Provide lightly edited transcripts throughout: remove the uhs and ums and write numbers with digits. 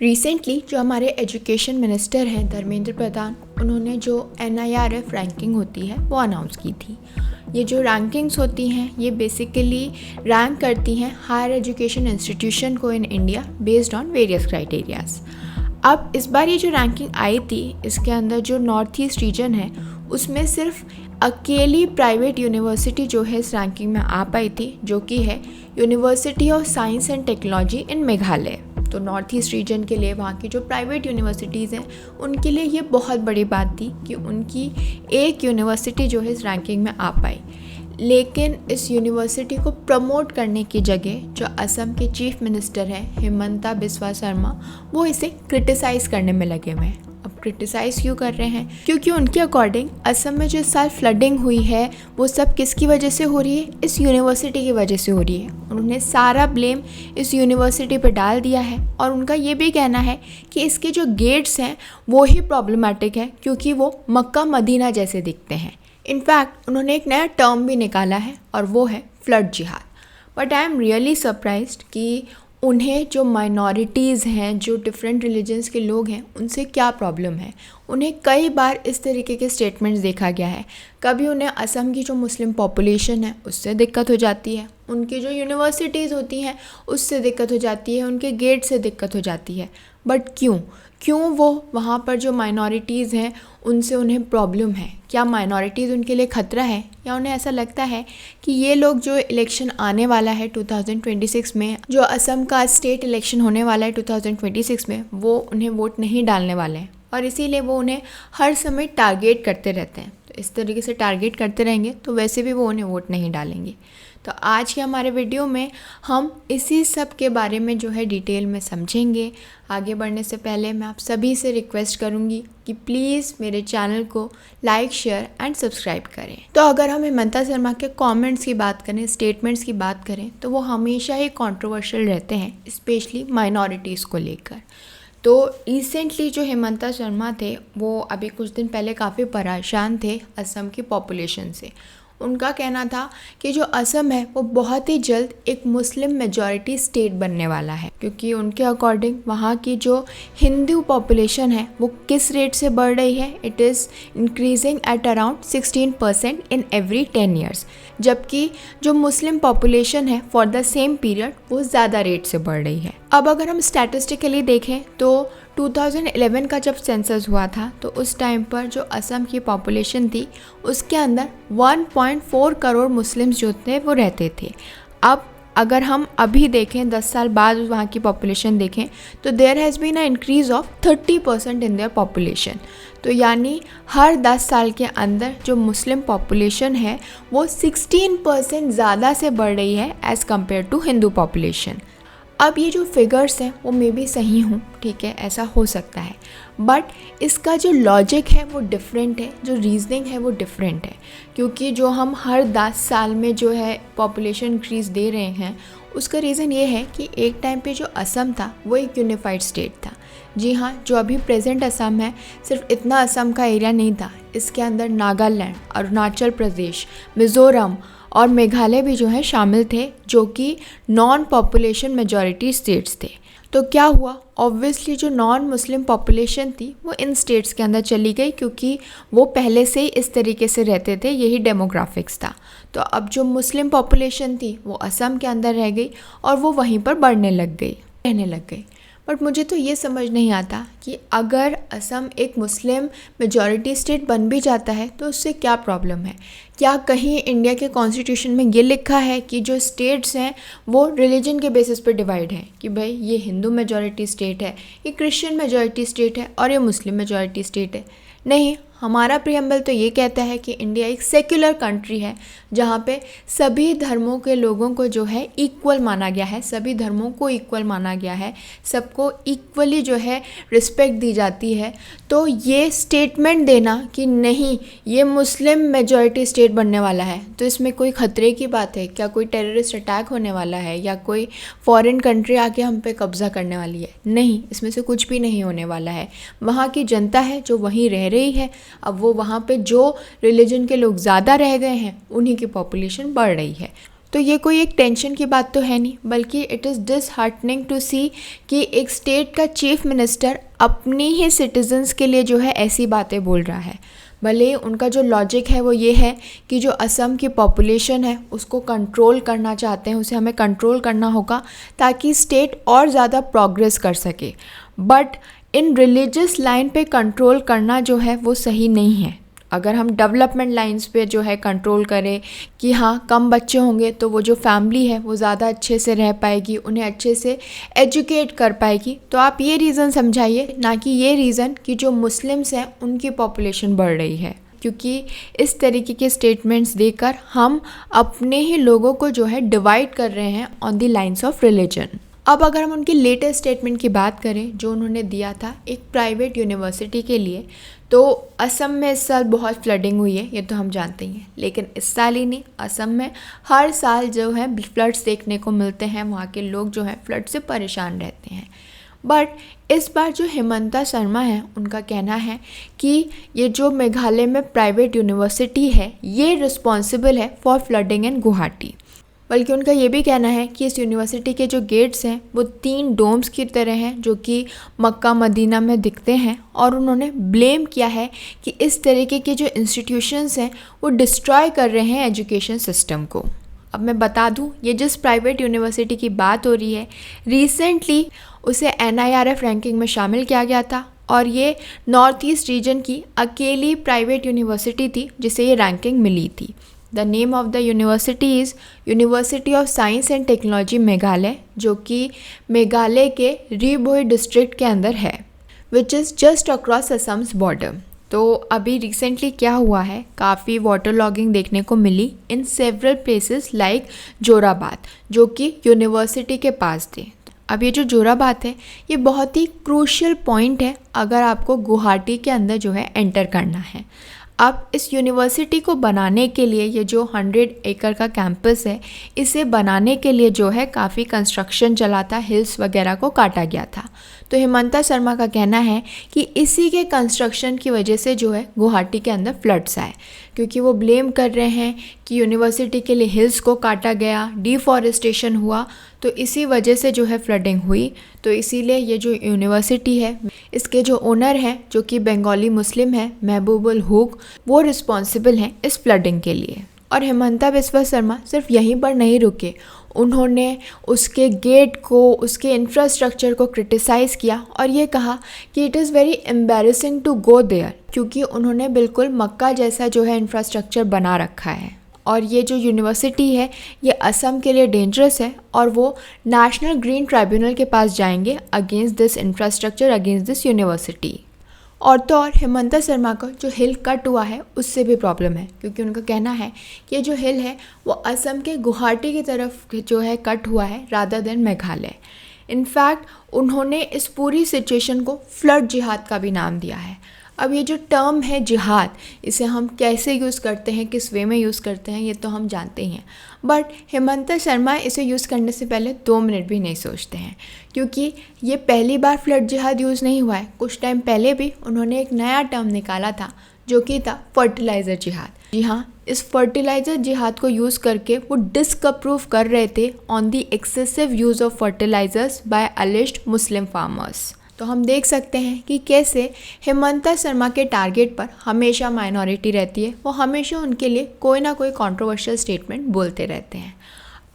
Recently जो हमारे education minister हैं धर्मेंद्र प्रधान, उन्होंने जो NIRF रैंकिंग होती है वो अनाउंस की थी। ये जो रैंकिंग्स होती हैं ये बेसिकली रैंक करती हैं हायर एजुकेशन इंस्टीट्यूशन को in India based on various criterias. अब इस बार ये जो रैंकिंग आई थी इसके अंदर जो नॉर्थ ईस्ट रीजन है उसमें सिर्फ अकेली प्राइवेट यूनिवर्सिटी जो है इस रैंकिंग में आ पाई थी, जो कि है university of Science and technology in Meghalaya. तो नॉर्थ ईस्ट रीजन के लिए वहाँ की जो प्राइवेट यूनिवर्सिटीज़ हैं उनके लिए ये बहुत बड़ी बात थी कि उनकी एक यूनिवर्सिटी जो है इस रैंकिंग में आ पाई। लेकिन इस यूनिवर्सिटी को प्रमोट करने की जगह जो असम के चीफ मिनिस्टर हैं हिमंता बिस्वा शर्मा, वो इसे क्रिटिसाइज़ करने में लगे हुए हैं। अब क्रिटिसाइज़ क्यों कर रहे हैं? क्योंकि उनके अकॉर्डिंग असम में जो इस साल फ्लडिंग हुई है वो सब किसकी वजह से हो रही है? इस यूनिवर्सिटी की वजह से हो रही है। उन्होंने सारा ब्लेम इस यूनिवर्सिटी पर डाल दिया है और उनका ये भी कहना है कि इसके जो गेट्स हैं वो ही प्रॉब्लमेटिक है क्योंकि वो मक्का मदीना जैसे दिखते हैं। इनफैक्ट उन्होंने एक नया टर्म भी निकाला है और वो है फ्लड जिहाद। But I am really surprised कि उन्हें जो माइनॉरिटीज़ हैं, जो डिफरेंट रिलीजन्स के लोग हैं, उनसे क्या प्रॉब्लम है। उन्हें कई बार इस तरीके के स्टेटमेंट्स देखा गया है। कभी उन्हें असम की जो मुस्लिम पॉपुलेशन है उससे दिक्कत हो जाती है, उनकी जो यूनिवर्सिटीज़ होती हैं उससे दिक्कत हो जाती है, उनके गेट से दिक्कत हो जाती है। बट क्यों वो वहाँ पर जो माइनॉरिटीज़ हैं उनसे उन्हें प्रॉब्लम है? क्या माइनॉरिटीज़ उनके लिए ख़तरा है, या उन्हें ऐसा लगता है कि ये लोग जो इलेक्शन आने वाला है 2026 में, जो असम का स्टेट इलेक्शन होने वाला है 2026 में, वो उन्हें वोट नहीं डालने वाले हैं और इसीलिए वो उन्हें हर समय टारगेट करते रहते हैं। तो इस तरीके से टारगेट करते रहेंगे तो वैसे भी वो उन्हें वोट नहीं डालेंगे। तो आज के हमारे वीडियो में हम इसी सब के बारे में जो है डिटेल में समझेंगे। आगे बढ़ने से पहले मैं आप सभी से रिक्वेस्ट करूंगी कि प्लीज़ मेरे चैनल को लाइक, शेयर एंड सब्सक्राइब करें। तो अगर हम हिमंता शर्मा के कमेंट्स की बात करें, स्टेटमेंट्स की बात करें, तो वो हमेशा ही कंट्रोवर्शियल रहते हैं, स्पेशली माइनॉरिटीज़ को लेकर। तो रिसेंटली जो हिमंता शर्मा थे वो अभी कुछ दिन पहले काफ़ी परेशान थे असम की पॉपुलेशन से। उनका कहना था कि जो असम है वो बहुत ही जल्द एक मुस्लिम मेजॉरिटी स्टेट बनने वाला है, क्योंकि उनके अकॉर्डिंग वहाँ की जो हिंदू पॉपुलेशन है वो किस रेट से बढ़ रही है? It is increasing at around 16% in every 10 years, जबकि जो मुस्लिम पॉपुलेशन है फॉर द सेम पीरियड वो ज़्यादा रेट से बढ़ रही है। अब अगर हम स्टैटिस्टिकली देखें तो 2011 का जब सेंसस हुआ था तो उस टाइम पर जो असम की पॉपुलेशन थी उसके अंदर 1.4 करोड़ मुस्लिम्स जो थे वो रहते थे। अब अगर हम अभी देखें 10 साल बाद वहाँ की पॉपुलेशन देखें तो there has been a increase of 30% in their population. तो यानी हर 10 साल के अंदर जो मुस्लिम पॉपुलेशन है वो 16% ज़्यादा से बढ़ रही है as compare to Hindu population. अब ये जो फिगर्स हैं वो मे बी सही हूँ, ठीक है, ऐसा हो सकता है, बट इसका जो लॉजिक है वो डिफरेंट है, जो रीजनिंग है वो डिफरेंट है। क्योंकि जो हम हर 10 साल में जो है पॉपुलेशन इंक्रीज़ दे रहे हैं उसका रीज़न ये है कि एक टाइम पे जो असम था वो एक यूनिफाइड स्टेट था। जी हाँ, जो अभी प्रेजेंट असम है सिर्फ इतना असम का एरिया नहीं था, इसके अंदर नागालैंड, अरुणाचल प्रदेश, मिज़ोरम और मेघालय भी जो है शामिल थे, जो कि नॉन पॉपुलेशन मेजॉरिटी स्टेट्स थे। तो क्या हुआ? ऑब्वियसली जो नॉन मुस्लिम पॉपुलेशन थी वो इन स्टेट्स के अंदर चली गई, क्योंकि वो पहले से ही इस तरीके से रहते थे, यही डेमोग्राफिक्स था। तो अब जो मुस्लिम पॉपुलेशन थी वो असम के अंदर रह गई और वो वहीं पर रहने लग गई। बट मुझे तो ये समझ नहीं आता कि अगर असम एक मुस्लिम मेजॉरिटी स्टेट बन भी जाता है तो उससे क्या प्रॉब्लम है? क्या कहीं इंडिया के कॉन्स्टिट्यूशन में ये लिखा है कि जो स्टेट्स हैं वो रिलीजन के बेसिस पर डिवाइड हैं, कि भाई ये हिंदू मेजॉरिटी स्टेट है, ये क्रिश्चियन मेजॉरिटी स्टेट है और ये मुस्लिम मेजॉरिटी स्टेट है? नहीं, हमारा प्रीएम्बल तो ये कहता है कि इंडिया एक सेक्युलर कंट्री है जहाँ पे सभी धर्मों के लोगों को जो है इक्वल माना गया है, सभी धर्मों को इक्वल माना गया है, सबको इक्वली जो है रिस्पेक्ट दी जाती है। तो ये स्टेटमेंट देना कि नहीं ये मुस्लिम मेजॉरिटी स्टेट बनने वाला है, तो इसमें कोई ख़तरे की बात है क्या? कोई टेररिस्ट अटैक होने वाला है या कोई फॉरेन कंट्री आके हम पे कब्ज़ा करने वाली है? नहीं, इसमें से कुछ भी नहीं होने वाला है। वहाँ की जनता है जो वहीं रह रही है, अब वो वहाँ पे जो रिलीजन के लोग ज़्यादा रह गए हैं उन्हीं की पॉपुलेशन बढ़ रही है। तो ये कोई एक टेंशन की बात तो है नहीं, बल्कि इट इज़ डिसहार्टनिंग टू सी कि एक स्टेट का चीफ मिनिस्टर अपनी ही सिटीजन्स के लिए जो है ऐसी बातें बोल रहा है। भले उनका जो लॉजिक है वो ये है कि जो असम की पॉपुलेशन है उसको कंट्रोल करना चाहते हैं, उसे हमें कंट्रोल करना होगा ताकि स्टेट और ज़्यादा प्रोग्रेस कर सके। बट इन रिलीजियस लाइन पे कंट्रोल करना जो है वो सही नहीं है। अगर हम डेवलपमेंट लाइंस पे जो है कंट्रोल करें कि हाँ कम बच्चे होंगे तो वो जो फैमिली है वो ज़्यादा अच्छे से रह पाएगी, उन्हें अच्छे से एजुकेट कर पाएगी, तो आप ये रीज़न समझाइए, ना कि ये रीज़न कि जो मुस्लिम्स हैं उनकी पॉपुलेशन बढ़ रही है। क्योंकि इस तरीके के स्टेटमेंट्स देकर हम अपने ही लोगों को जो है डिवाइड कर रहे हैं on the lines of religion. अब अगर हम उनकी लेटेस्ट स्टेटमेंट की बात करें जो उन्होंने दिया था एक प्राइवेट यूनिवर्सिटी के लिए, तो असम में इस साल बहुत फ्लडिंग हुई है, ये तो हम जानते ही हैं। लेकिन इस साल ही नहीं, असम में हर साल जो है फ्लड्स देखने को मिलते हैं, वहाँ के लोग जो हैं फ्लड से परेशान रहते हैं। बट इस बार जो हेमंता शर्मा है उनका कहना है कि ये जो मेघालय में प्राइवेट यूनिवर्सिटी है ये रिस्पॉन्सिबल है फॉर फ्लडिंग इन गुवाहाटी। बल्कि उनका ये भी कहना है कि इस यूनिवर्सिटी के जो गेट्स हैं वो 3 डोम्स की तरह हैं जो कि मक्का मदीना में दिखते हैं, और उन्होंने ब्लेम किया है कि इस तरीके के जो इंस्टीट्यूशंस हैं वो डिस्ट्रॉय कर रहे हैं एजुकेशन सिस्टम को। अब मैं बता दूं, ये जिस प्राइवेट यूनिवर्सिटी की बात हो रही है रिसेंटली उसे NIRF रैंकिंग में शामिल किया गया था, और ये नॉर्थ ईस्ट रीजन की अकेली प्राइवेट यूनिवर्सिटी थी जिसे ये रैंकिंग मिली थी। The name of the university is University of Science and Technology Meghalaya, जो कि मेघालय के रीभोई डिस्ट्रिक्ट के अंदर है, which is just across Assam's border. तो अभी रिसेंटली क्या हुआ है, काफ़ी वाटर लॉगिंग देखने को मिली इन सेवरल प्लेसेस लाइक जोराबाद, जो कि यूनिवर्सिटी के पास थे। अब ये जो जोराबाद है ये बहुत ही क्रूशियल पॉइंट है अगर आपको गुवाहाटी के अंदर जो है एंटर करना है। अब इस यूनिवर्सिटी को बनाने के लिए ये जो 100 एकड़ का कैंपस है, इसे बनाने के लिए जो है काफ़ी कंस्ट्रक्शन चला था, हिल्स वगैरह को काटा गया था। तो हेमंता शर्मा का कहना है कि इसी के कंस्ट्रक्शन की वजह से जो है गुवाहाटी के अंदर फ्लड्स आए, क्योंकि वो ब्लेम कर रहे हैं कि यूनिवर्सिटी के लिए हिल्स को काटा गया, डिफॉरेस्टेशन हुआ, तो इसी वजह से जो है फ्लडिंग हुई। तो इसीलिए ये जो यूनिवर्सिटी है इसके जो ओनर हैं जो कि बंगाली मुस्लिम है महबूबुल हुक, वो रिस्पॉन्सिबल हैं इस फ्लडिंग के लिए। और हेमंता बिस्वा शर्मा सिर्फ यहीं पर नहीं रुके, उन्होंने उसके गेट को, उसके इंफ्रास्ट्रक्चर को क्रिटिसाइज़ किया और ये कहा कि it is very embarrassing to go there, क्योंकि उन्होंने बिल्कुल मक्का जैसा जो है इंफ्रास्ट्रक्चर बना रखा है। और ये जो यूनिवर्सिटी है ये असम के लिए डेंजरस है, और वो नेशनल ग्रीन ट्राइब्यूनल के पास जाएंगे against this infrastructure, against this university. और तो और हेमंता शर्मा का जो हिल कट हुआ है उससे भी प्रॉब्लम है, क्योंकि उनका कहना है कि ये जो हिल है वो असम के गुवाहाटी की तरफ जो है कट हुआ है रादर देन मेघालय। इनफैक्ट उन्होंने इस पूरी सिचुएशन को फ्लड जिहाद का भी नाम दिया है। अब ये जो टर्म है जिहाद, इसे हम कैसे यूज़ करते हैं, किस वे में यूज़ करते हैं, ये तो हम जानते ही हैं, बट हेमंता शर्मा इसे यूज़ करने से पहले 2 मिनट भी नहीं सोचते हैं, क्योंकि ये पहली बार फ्लड जिहाद यूज़ नहीं हुआ है। कुछ टाइम पहले भी उन्होंने एक नया टर्म निकाला था जो कि था फर्टिलाइज़र जिहाद। जी हाँ, इस फर्टिलाइज़र जिहाद को यूज़ करके वो डिसअप्रूव कर रहे थे on the excessive use of fertilisers by alleged Muslim farmers. तो हम देख सकते हैं कि कैसे हेमंता शर्मा के टारगेट पर हमेशा माइनॉरिटी रहती है, वो हमेशा उनके लिए कोई ना कोई कंट्रोवर्शियल स्टेटमेंट बोलते रहते हैं।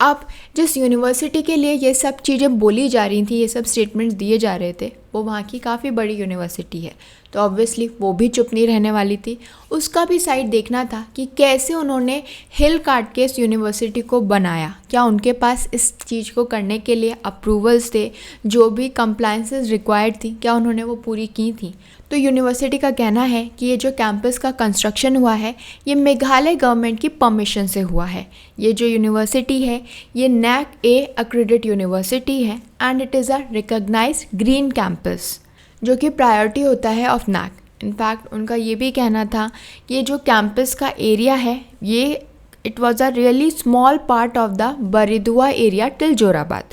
अब जिस यूनिवर्सिटी के लिए ये सब चीज़ें बोली जा रही थी, ये सब स्टेटमेंट्स दिए जा रहे थे, वो वहाँ की काफ़ी बड़ी यूनिवर्सिटी है, तो ऑब्वियसली वो भी चुप नहीं रहने वाली थी। उसका भी साइड देखना था कि कैसे उन्होंने हिल काट के इस यूनिवर्सिटी को बनाया, क्या उनके पास इस चीज़ को करने के लिए अप्रूवल्स थे, जो भी कंप्लायंसेस रिक्वायर्ड थी, क्या उन्होंने वो पूरी की थी। तो यूनिवर्सिटी का कहना है कि ये जो कैंपस का कंस्ट्रक्शन हुआ है ये मेघालय गवर्नमेंट की परमिशन से हुआ है। ये जो यूनिवर्सिटी है ये NAC A accredited यूनिवर्सिटी है and it is a recognized green campus, जो कि प्रायोरिटी होता है ऑफ NAC। इनफैक्ट उनका ये भी कहना था कि ये जो कैंपस का एरिया है ये it was a really small part of the Baridua area till Jorabad,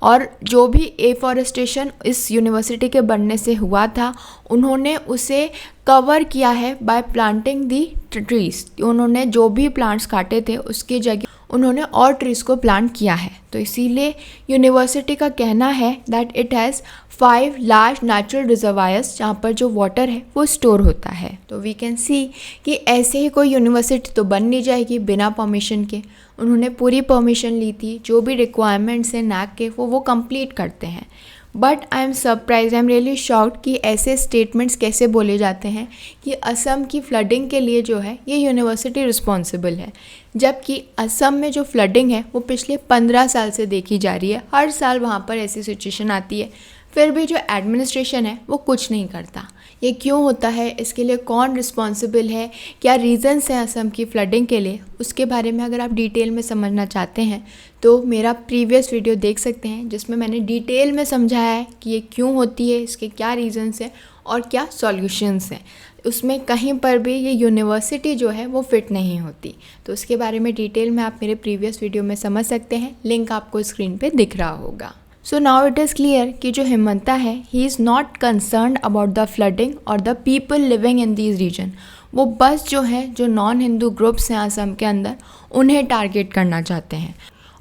और जो भी एफॉरेस्टेशन इस यूनिवर्सिटी के बनने से हुआ था उन्होंने उसे कवर किया है बाय प्लांटिंग दी ट्रीज। उन्होंने जो भी प्लांट्स काटे थे उसकी जगह उन्होंने और ट्रीज़ को प्लांट किया है। तो इसीलिए यूनिवर्सिटी का कहना है that it has 5 large natural reservoirs जहाँ पर जो वाटर है वो स्टोर होता है। तो वी कैन सी कि ऐसे ही कोई यूनिवर्सिटी तो बन नहीं जाएगी बिना परमिशन के। उन्होंने पूरी परमिशन ली थी, जो भी रिक्वायरमेंट्स हैं नैक के वो कंप्लीट करते हैं। But I am surprise, I am really shocked कि ऐसे स्टेटमेंट्स कैसे बोले जाते हैं कि असम की फ्लडिंग के लिए जो है ये यूनिवर्सिटी रिस्पॉन्सिबल है, जबकि असम में जो फ्लडिंग है वो पिछले 15 साल से देखी जा रही है। हर साल वहाँ पर ऐसी सिचुएशन आती है, फिर भी जो एडमिनिस्ट्रेशन है वो कुछ नहीं करता। ये क्यों होता है, इसके लिए कौन रिस्पॉन्सिबल है, क्या रीज़न्स हैं असम की फ्लडिंग के लिए, उसके बारे में अगर आप डिटेल में समझना चाहते हैं तो मेरा प्रीवियस वीडियो देख सकते हैं जिसमें मैंने डिटेल में समझाया है कि ये क्यों होती है, इसके क्या रीज़न्स हैं और क्या सॉल्यूशंस हैं। उसमें कहीं पर भी ये यूनिवर्सिटी जो है वो फिट नहीं होती। तो उसके बारे में डिटेल में आप मेरे प्रीवियस वीडियो में समझ सकते हैं, लिंक आपको स्क्रीन पे दिख रहा होगा। So now it is clear कि जो हिमंता है he is not concerned about the flooding और the people living in these region. वो बस जो है जो नॉन हिंदू ग्रुप्स हैं असम के अंदर उन्हें टारगेट करना चाहते हैं।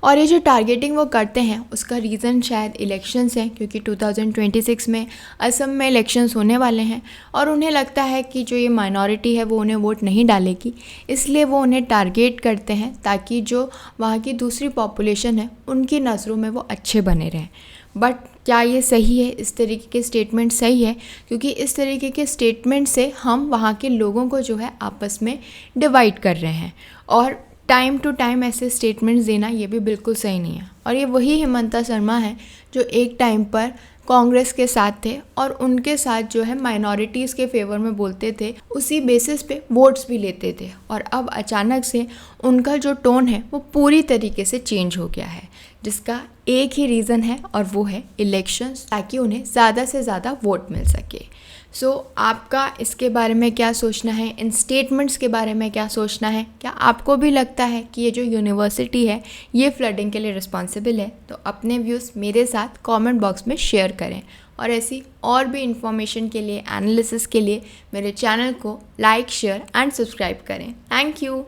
और ये जो टारगेटिंग वो करते हैं उसका रीज़न शायद इलेक्शंस हैं, क्योंकि 2026 में असम में इलेक्शंस होने वाले हैं और उन्हें लगता है कि जो ये माइनॉरिटी है वो उन्हें वोट नहीं डालेगी, इसलिए वो उन्हें टारगेट करते हैं ताकि जो वहाँ की दूसरी पॉपुलेशन है उनकी नज़रों में वो अच्छे बने रहें। बट क्या ये सही है, इस तरीके के स्टेटमेंट सही है? क्योंकि इस तरीके के स्टेटमेंट से हम वहाँ के लोगों को जो है आपस में डिवाइड कर रहे हैं और टाइम टू टाइम ऐसे स्टेटमेंट्स देना ये भी बिल्कुल सही नहीं है। और ये वही हिमंता शर्मा है जो एक टाइम पर कांग्रेस के साथ थे और उनके साथ जो है माइनॉरिटीज़ के फेवर में बोलते थे, उसी बेसिस पे वोट्स भी लेते थे। और अब अचानक से उनका जो टोन है वो पूरी तरीके से चेंज हो गया है, जिसका एक ही रीज़न है और वो है इलेक्शंस, ताकि उन्हें ज़्यादा से ज़्यादा वोट मिल सके। सो आपका इसके बारे में क्या सोचना है, इन स्टेटमेंट्स के बारे में क्या सोचना है? क्या आपको भी लगता है कि ये जो यूनिवर्सिटी है ये फ्लडिंग के लिए रिस्पॉन्सिबल है? तो अपने व्यूज़ मेरे साथ कमेंट बॉक्स में शेयर करें और ऐसी और भी इंफॉर्मेशन के लिए, एनालिसिस के लिए मेरे चैनल को लाइक, शेयर एंड सब्सक्राइब करें। Thank you.